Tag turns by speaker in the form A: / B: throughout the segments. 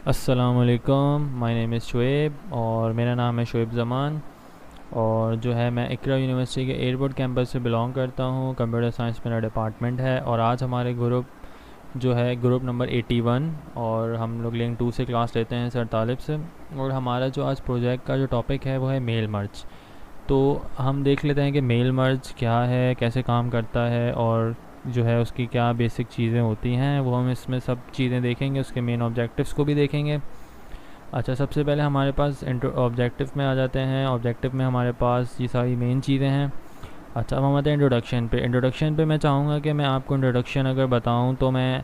A: अस्सलामुअलैकुम, my name is Shoaib और मेरा नाम है शुएब ज़मान। और जो है मैं इकरा यूनिवर्सिटी के एयरपोर्ट कैंपस से बिलोंग करता हूँ। कंप्यूटर साइंस मेरा डिपार्टमेंट है और आज हमारे ग्रुप जो है ग्रुप नंबर 81 और हम लोग लिंक 2 से क्लास लेते हैं सर तालिब से। और हमारा जो आज प्रोजेक्ट का जो टॉपिक है वो है मेल मर्ज। तो हम देख लेते हैं कि मेल मर्ज क्या है, कैसे काम करता है और जो है उसकी क्या बेसिक चीज़ें होती हैं, वो हम इसमें सब चीज़ें देखेंगे। उसके मेन ऑब्जेक्टिव्स को भी देखेंगे। अच्छा, सबसे पहले हमारे पास ऑब्जेक्टिव में आ जाते हैं। ऑब्जेक्टिव में हमारे पास ये सारी मेन चीज़ें हैं। अच्छा, अब हम आते हैं इंट्रोडक्शन पे। इंट्रोडक्शन पे मैं चाहूँगा कि मैं आपको इंट्रोडक्शन अगर बताऊँ तो मैं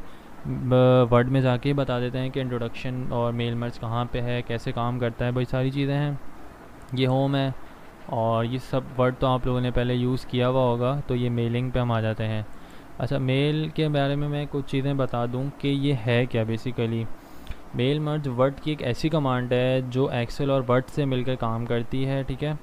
A: वर्ड में जाके ही बता देते हैं कि इंट्रोडक्शन और मेल मर्ज कहाँ पे है, कैसे काम करता है, वही सारी चीज़ें हैं। ये होम है और ये सब वर्ड तो आप लोगों ने पहले यूज़ किया हुआ होगा। तो ये मेलिंग पे हम आ जाते हैं। अच्छा, मेल के बारे में मैं कुछ चीज़ें बता दूं कि ये है क्या। बेसिकली मेल मर्ज वर्ड की एक ऐसी कमांड है जो एक्सेल और वर्ड से मिलकर काम करती है, ठीक है।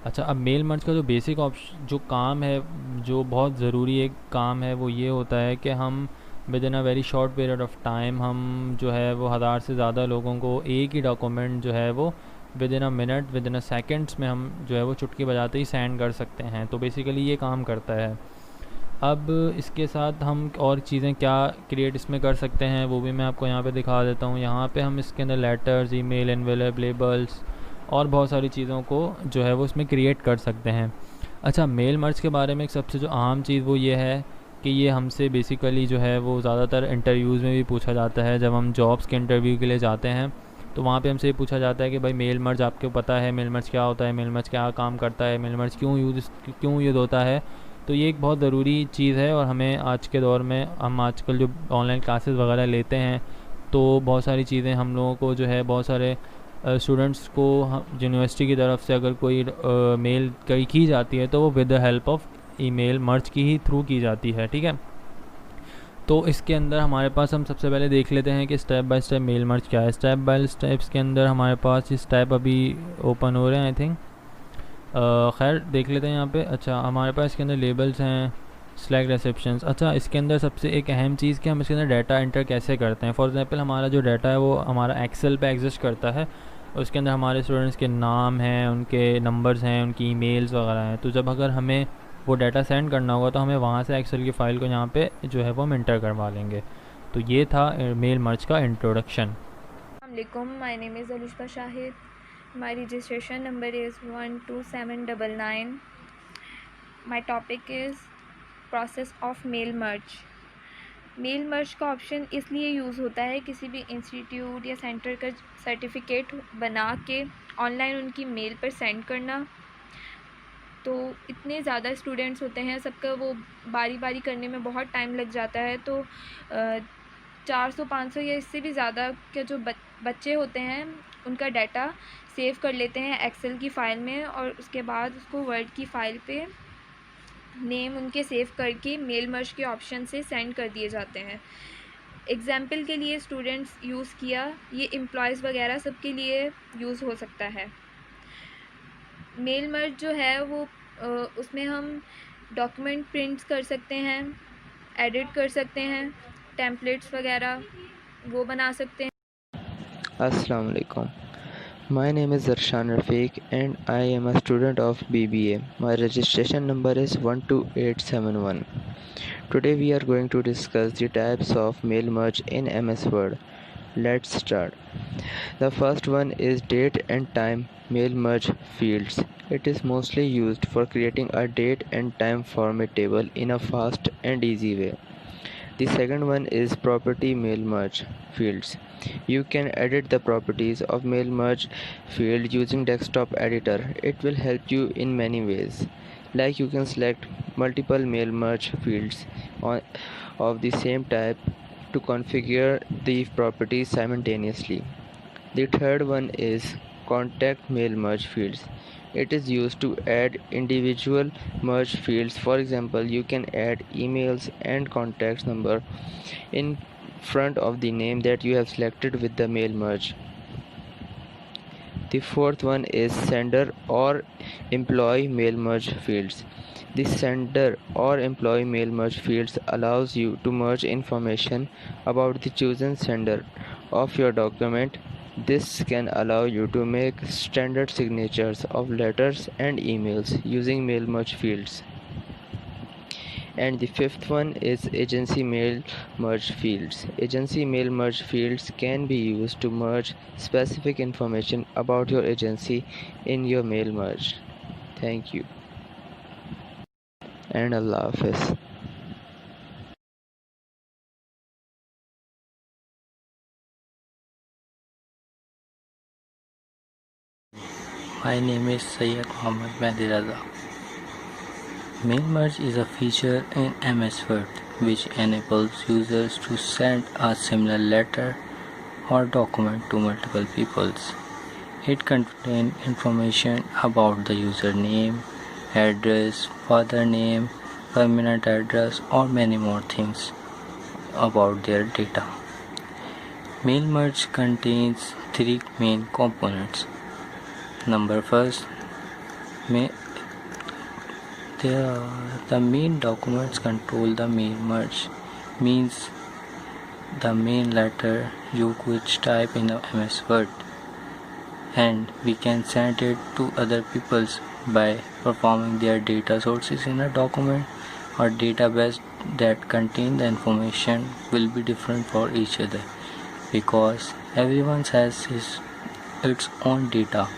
A: अच्छा, अब मेल मर्ज का जो बेसिक ऑप्शन जो काम है, जो बहुत ज़रूरी एक काम है, वो ये होता है कि हम with in a very short period of time हम जो है वो हज़ार से ज़्यादा लोगों को एक ही डॉक्यूमेंट जो है वो with in a minute, with in a seconds में हम जो है वो चुटकी बजाते ही सेंड कर सकते हैं। तो बेसिकली ये काम करता है। अब इसके साथ हम और चीज़ें क्या क्रिएट इसमें कर सकते हैं वो भी मैं आपको यहाँ पे दिखा देता हूँ। यहाँ पे हम इसके अंदर लेटर्स, ईमेल, एनवेलप, लेबल्स और बहुत सारी चीज़ों को जो है वो इसमें क्रिएट कर सकते हैं। अच्छा, मेल मर्ज के बारे में एक सबसे जो अहम चीज़ वो ये है कि ये हमसे बेसिकली जो है वो ज़्यादातर इंटरव्यूज़ में भी पूछा जाता है। जब हम जॉब्स के इंटरव्यू के लिए जाते हैं तो वहाँ पे हमसे ये पूछा जाता है कि भाई मेल मर्ज आपको पता है, मेल मर्ज क्या होता है, मेल मर्ज क्या काम करता है, मेल मर्ज क्यों यूज़ होता है। तो ये एक बहुत ज़रूरी चीज़ है और हमें आज के दौर में हम आजकल जो ऑनलाइन क्लासेस वगैरह लेते हैं तो बहुत सारी चीज़ें हम लोगों को जो है बहुत सारे स्टूडेंट्स को यूनिवर्सिटी की तरफ से अगर कोई मेल की जाती है तो वो with the help of email merge की ही थ्रू की जाती है, ठीक है। तो इसके अंदर हमारे पास हम सबसे पहले देख लेते हैं कि step by step mail merge क्या है। स्टेप बाय स्टेप्स के अंदर हमारे पास ये स्टेप अभी ओपन हो रहे हैं आई थिंक। खैर देख लेते हैं यहाँ पे। अच्छा, हमारे पास इसके अंदर लेबल्स हैं, स्लैग रिसेप्शंस। अच्छा, इसके अंदर सबसे एक अहम चीज़ कि हम इसके अंदर डाटा एंटर कैसे करते हैं। फॉर एग्जांपल हमारा जो डाटा है वो हमारा एक्सेल पे एग्जिस्ट करता है और उसके अंदर हमारे स्टूडेंट्स के नाम हैं, उनके नंबर्स हैं, उनकी ईमेल्स वगैरह हैं। तो जब अगर हमें वो डाटा सेंड करना होगा तो हमें वहाँ से एक्सेल की फ़ाइल को यहाँ पे जो है वो हम इंटर करवा लेंगे। तो ये था मेल मर्ज का introduction.
B: Assalamualaikum. My name is Alushka Shahid. My registration number is 12799. My topic is process of mail merge. Mail merge का ऑप्शन इसलिए यूज़ होता है किसी भी इंस्टीट्यूट या सेंटर का सर्टिफिकेट बना के ऑनलाइन उनकी मेल पर सेंड करना। तो इतने ज़्यादा स्टूडेंट्स होते हैं, सबका वो बारी बारी करने में बहुत टाइम लग जाता है। तो 400-500 या इससे भी ज़्यादा के जो बच्चे होते हैं उनका डाटा सेव कर लेते हैं एक्सेल की फ़ाइल में और उसके बाद उसको वर्ड की फ़ाइल पे नेम उनके सेव करके मेल मर्ज के ऑप्शन से सेंड कर दिए जाते हैं। एग्ज़ाम्पल के लिए स्टूडेंट्स यूज़ किया, ये एम्प्लॉयज़ वगैरह सब के लिए यूज़ हो सकता है। मेल मर्ज जो है वो उसमें हम डॉक्यूमेंट प्रिंट्स कर सकते हैं, एडिट कर सकते हैं, टेम्पलेट्स वगैरह वो बना सकते हैं।
C: Assalamu alaikum. My name is Zarshan Rafiq and I am a student of BBA. My registration number is 12871. Today we are going to discuss the types of mail merge in MS Word. Let's start. The first one is date and time mail merge fields. It is mostly used for creating a date and time format table in a fast and easy way. The second one is property mail merge fields. You can edit the properties of mail merge field using desktop editor. It will help you in many ways. Like you can select multiple mail merge fields of the same type to configure the properties simultaneously. The third one is contact mail merge fields. It is used to add individual merge fields. For example, you can add emails and contact number in front of the name that you have selected with the mail merge. The fourth one is sender or employee mail merge fields. The sender or employee mail merge fields allows you to merge information about the chosen sender of your document. This can allow you to make standard signatures of letters and emails using mail merge fields. And the fifth one is agency mail merge fields. Agency mail merge fields can be used to merge specific information about your agency in your mail merge. Thank you and Allah Hafiz.
D: My name is Syed Mohammad Mehdi Raza. Mail merge is a feature in MS Word which enables users to send a similar letter or document to multiple people. It contains information about the user name, address, father name, permanent address, or many more things about their data. Mail merge contains three main components. Number first, the main documents control the mail merge, means the main letter you could type in the MS Word, and we can send it to other peoples by performing their data sources in a document or database that contain the information will be different for each other because everyone has its own data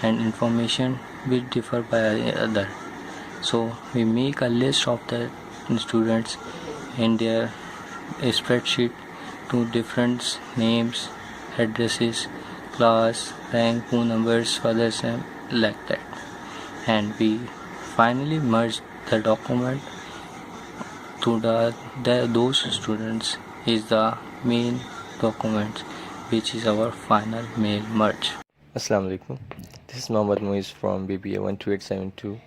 D: and information will differ by other. So we make a list of the students in their spreadsheet to different names, addresses, class, rank, phone numbers, father's name, like that. And we finally merge the document to those students is the main document, which is our final mail merge.
E: Assalamu alaikum. This is Mohammad Muiz from BBA 12872,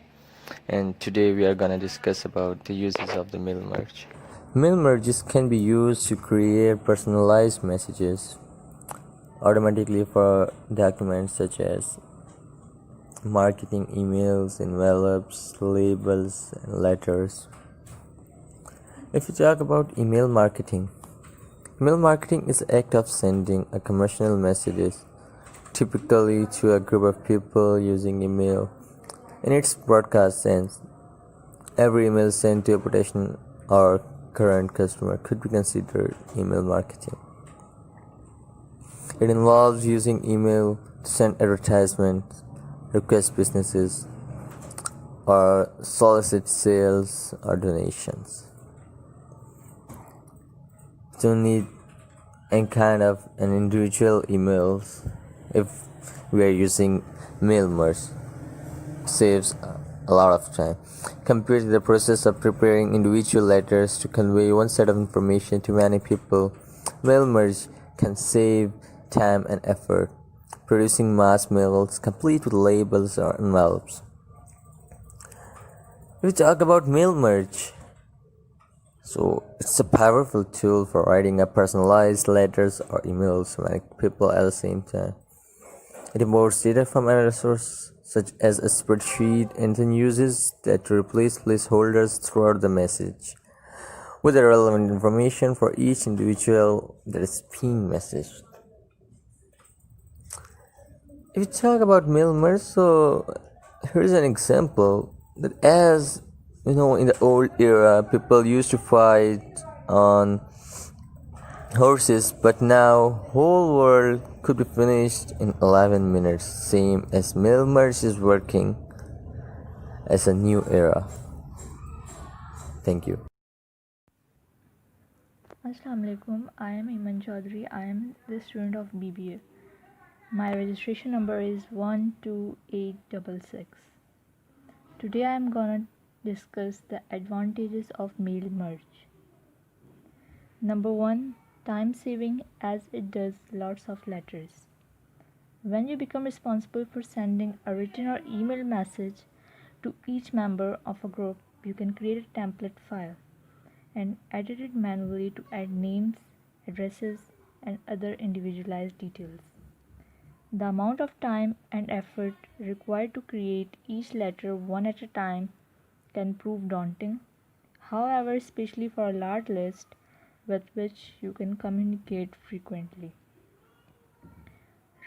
E: and today we are gonna discuss about the uses of the mail merge. Mail merges can be used to create personalized messages automatically for documents such as marketing emails, envelopes, labels, and letters. If you talk about email marketing is the act of sending a commercial messages typically to a group of people using email. In its broadcast sense, every email sent to a potential or current customer could be considered email marketing. It involves using email to send advertisements, request businesses, or solicit sales or donations. Don't need any kind of an individual emails if we are using mail merge. Saves a lot of time compared to the process of preparing individual letters to convey one set of information to many people. Mail merge can save time and effort producing mass mails complete with labels or envelopes. If we talk about mail merge, so it's a powerful tool for writing a personalized letters or emails to many people at the same time. It imports data from another source such as a spreadsheet and then uses that to replace placeholders throughout the message with the relevant information for each individual that is being messaged. If you talk about mail merge, so here's an example that as you know, in the old era, people used to fight on horses, but now whole world could be finished in 11 minutes, same as mail merge is working as a new era. Thank you.
F: Assalamu alaikum. I am Iman Chaudhary. I am the student of BBA. My registration number is 12866. Today I am gonna discuss the advantages of mail merge. Number 1, time saving as it does lots of letters. When you become responsible for sending a written or email message to each member of a group, you can create a template file and edit it manually to add names, addresses, and other individualized details. The amount of time and effort required to create each letter one at a time can prove daunting. However, especially for a large list with which you can communicate frequently.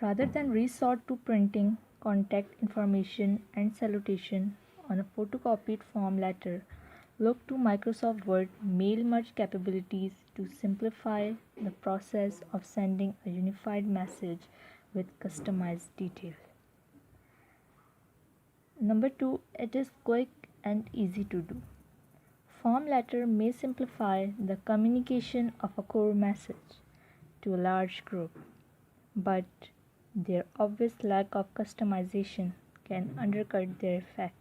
F: Rather than resort to printing contact information and salutation on a photocopied form letter, look to Microsoft Word mail merge capabilities to simplify the process of sending a unified message with customized detail. Number 2, it is quick and easy to do. Form letter may simplify the communication of a core message to a large group, but their obvious lack of customization can undercut their effect.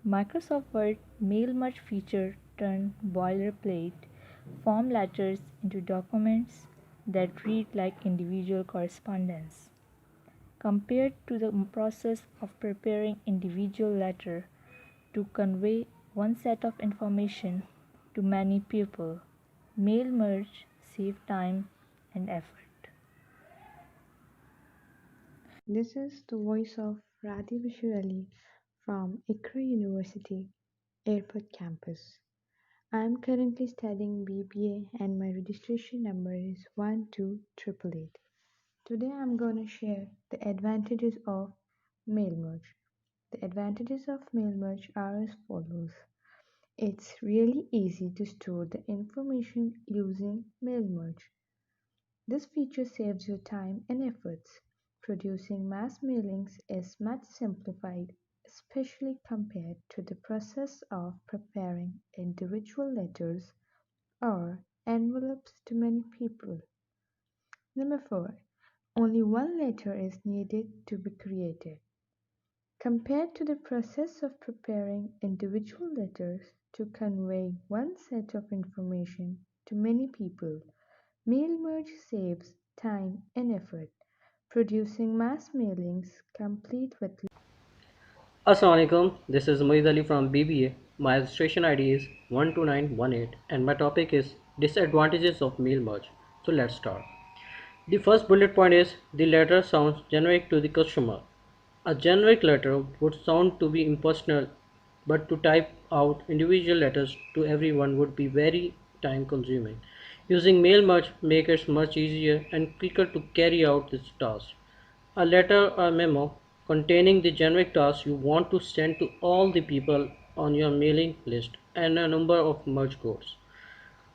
F: Microsoft Word mail merge feature turn boilerplate form letters into documents that read like individual correspondence. Compared to the process of preparing individual letter to convey one set of information to many people, mail merge save time and effort.
G: This is the voice of Radhi Vishurali from Ikra University, Airport Campus. I am currently studying BBA and my registration number is 12888. Today I am going to share the advantages of mail merge. The advantages of mail merge are as follows. It's really easy to store the information using mail merge. This feature saves you time and efforts. Producing mass mailings is much simplified, especially compared to the process of preparing individual letters or envelopes to many people. Number 4. Only one letter is needed to be created. Compared to the process of preparing individual letters to convey one set of information to many people, mail merge saves time and effort, producing mass mailings complete with
H: Assalamualaikum, this is Moeed Ali from BBA. My registration ID is 12918 and my topic is disadvantages of mail merge. So let's start. The first bullet point is the letter sounds generic to the customer. A generic letter would sound to be impersonal, but to type out individual letters to everyone would be very time consuming. Using mail merge makes it much easier and quicker to carry out this task. A letter or memo containing the generic task you want to send to all the people on your mailing list and a number of merge codes.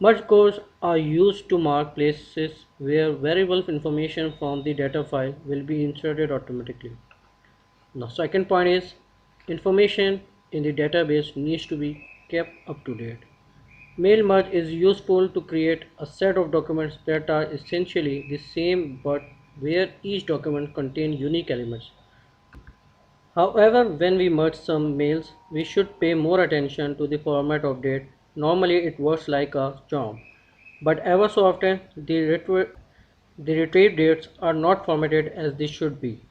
H: Merge codes are used to mark places where variable information from the data file will be inserted automatically. The second point is information in the database needs to be kept up to date. Mail merge is useful to create a set of documents that are essentially the same but where each document contains unique elements. However, when we merge some mails, we should pay more attention to the format of date. Normally it works like a charm, but ever so often the retrieved dates are not formatted as they should be.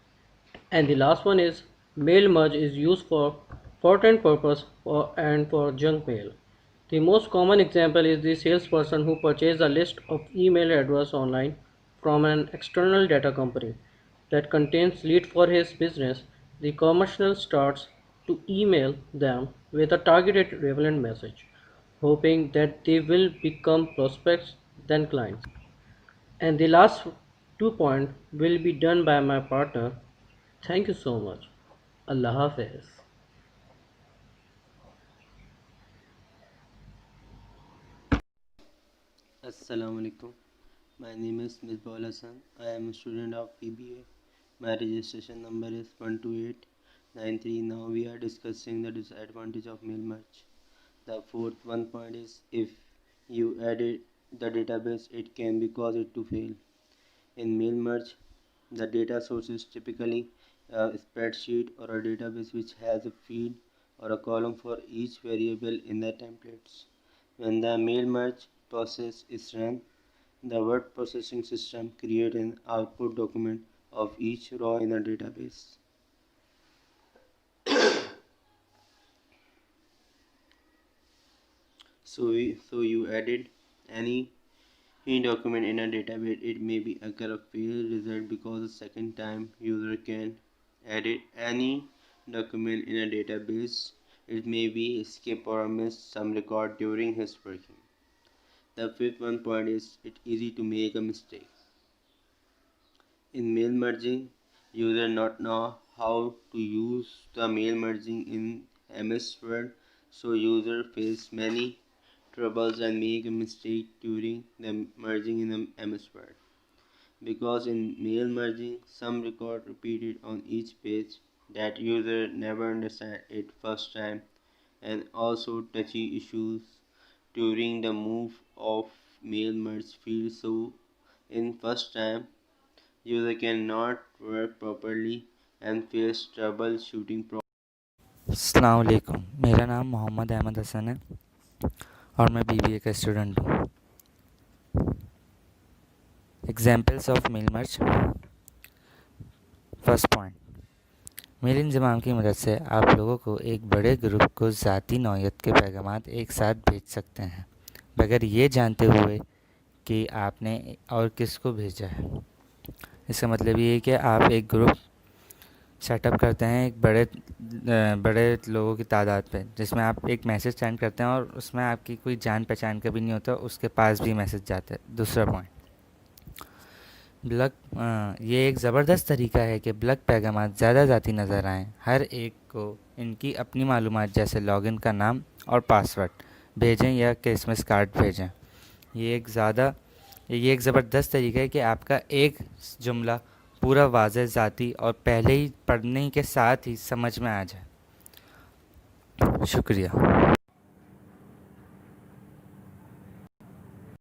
H: And the last one is mail merge is used for content purpose and for junk mail. The most common example is the salesperson who purchased a list of email address online from an external data company that contains lead for his business. The commercial starts to email them with a targeted relevant message, hoping that they will become prospects then clients. And the last 2 points will be done by my partner. Thank you so much. Allah Hafiz.
I: Assalamu alaikum. My name is Misbah Hassan. I am a student of BBA. My registration number is 12893. Now we are discussing the disadvantage of mail merge. The fourth one point is if you edit the database, it can be cause it to fail. In mail merge, the data source is typically a spreadsheet or a database which has a field or a column for each variable in the templates. When the mail merge process is run, the word processing system creates an output document of each row in the database. So you edit any document in a database, it may be occur a failed result because the second time user can edit any document in a database, it may be skip or miss some record during his working. The fifth one point is it's easy to make a mistake. In mail merging, user not know how to use the mail merging in MS Word, so user face many troubles and make a mistake during the merging in the MS Word. Because in mail merging, some record repeated on each page that user never understand it first time, and also touchy issues during the move of mail merge field, so in first time user cannot work properly and face troubleshooting problems.
J: अस्सलाम वालेकुम, मेरा नाम मोहम्मद अहमद हसन है और मैं BBA का student हूँ। Examples of mail merge. First point, mail इंज़माम की मदद से आप लोगों को एक बड़े ग्रुप को ज़ाती नौयत के पैगामात एक साथ भेज सकते हैं बगैर ये जानते हुए कि आपने और किसको भेजा है। इसका मतलब ये है कि आप एक ग्रुप सेटअप करते हैं एक बड़े लोगों की तादाद पे, जिसमें आप एक मैसेज सेंड करते हैं और उसमें आपकी कोई जान पहचान का भी नहीं होता, उसके पास भी मैसेज जाता है। दूसरा पॉइंट, ब्लॉक। ये एक ज़बरदस्त तरीका है कि ब्लॉक पैगामात ज़्यादा ज़ाती नज़र आएँ। हर एक को इनकी अपनी मालूमात जैसे लॉगिन का नाम और पासवर्ड भेजें या क्रिसमस कार्ड भेजें। ये एक ज़बरदस्त तरीका है कि आपका एक जुमला पूरा वाज़ेह ज़ाती और पहले ही पढ़ने के साथ ही समझ में आ जाए। शुक्रिया।